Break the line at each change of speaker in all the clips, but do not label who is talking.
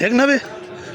190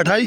28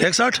160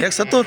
170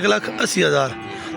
1,80,000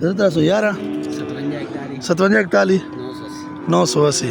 311 5741 980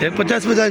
150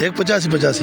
185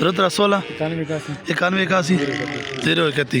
16 91 031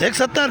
170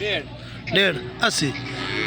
1.5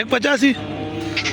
185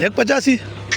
185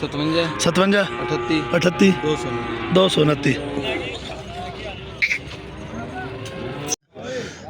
57 38 229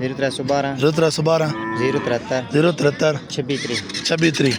0312
073 073 26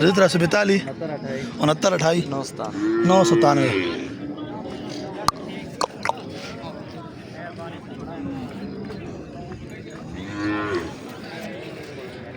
342 69 997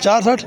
460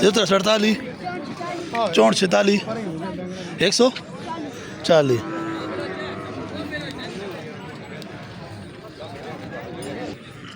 47 64 46 140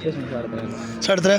3.5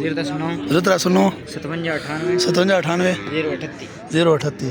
039 57 98 038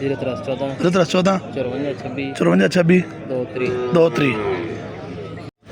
14 54 26 2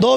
2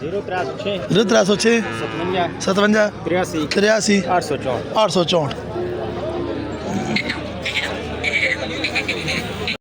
0 306 57 83 864